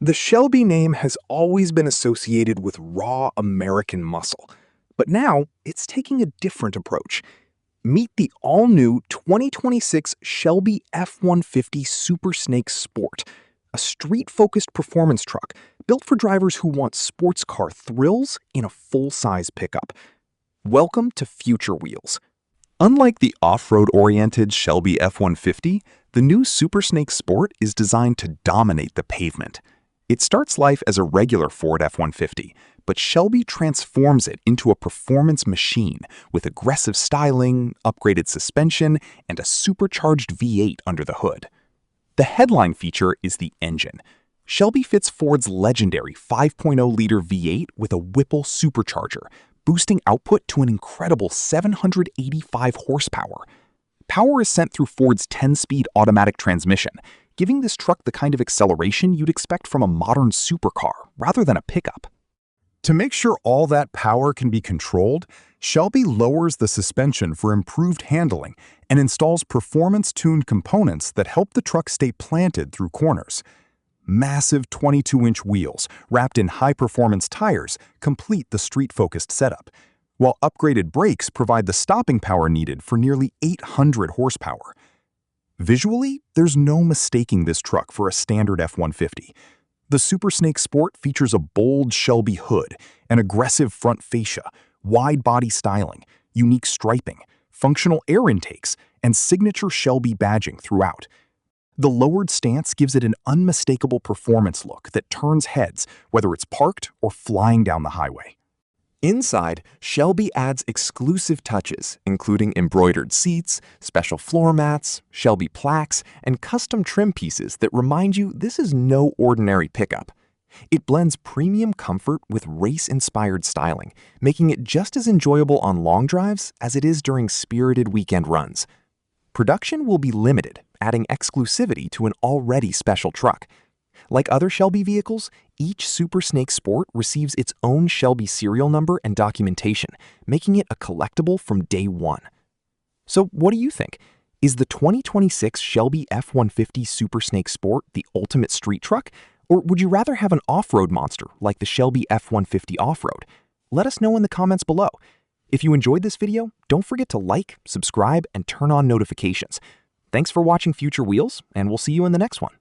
The Shelby name has always been associated with raw American muscle, but now it's taking a different approach. Meet the all-new 2026 Shelby F-150 Super Snake Sport, a street-focused performance truck built for drivers who want sports car thrills in a full-size pickup. Welcome to Future Wheels. Unlike the off-road-oriented Shelby F-150, the new Super Snake Sport is designed to dominate the pavement. It starts life as a regular Ford F-150, but Shelby transforms it into a performance machine with aggressive styling, upgraded suspension, and a supercharged V8 under the hood. The headline feature is the engine. Shelby fits Ford's legendary 5.0-liter V8 with a Whipple supercharger, boosting output to an incredible 785 horsepower. Power is sent through Ford's 10-speed automatic transmission, giving this truck the kind of acceleration you'd expect from a modern supercar rather than a pickup. To make sure all that power can be controlled, Shelby lowers the suspension for improved handling and installs performance-tuned components that help the truck stay planted through corners. Massive 22-inch wheels wrapped in high-performance tires complete the street-focused setup, while upgraded brakes provide the stopping power needed for nearly 800 horsepower. Visually, there's no mistaking this truck for a standard F-150. The Super Snake Sport features a bold Shelby hood, an aggressive front fascia, wide body styling, unique striping, functional air intakes, and signature Shelby badging throughout. The lowered stance gives it an unmistakable performance look that turns heads, whether it's parked or flying down the highway. Inside, Shelby adds exclusive touches, including embroidered seats, special floor mats, Shelby plaques, and custom trim pieces that remind you this is no ordinary pickup. It blends premium comfort with race-inspired styling, making it just as enjoyable on long drives as it is during spirited weekend runs. Production will be limited, adding exclusivity to an already special truck. Like other Shelby vehicles, each Super Snake Sport receives its own Shelby serial number and documentation, making it a collectible from day one. So what do you think? Is the 2026 Shelby F-150 Super Snake Sport the ultimate street truck? Or would you rather have an off-road monster like the Shelby F-150 Off-Road? Let us know in the comments below. If you enjoyed this video, don't forget to like, subscribe, and turn on notifications. Thanks for watching Future Wheels, and we'll see you in the next one.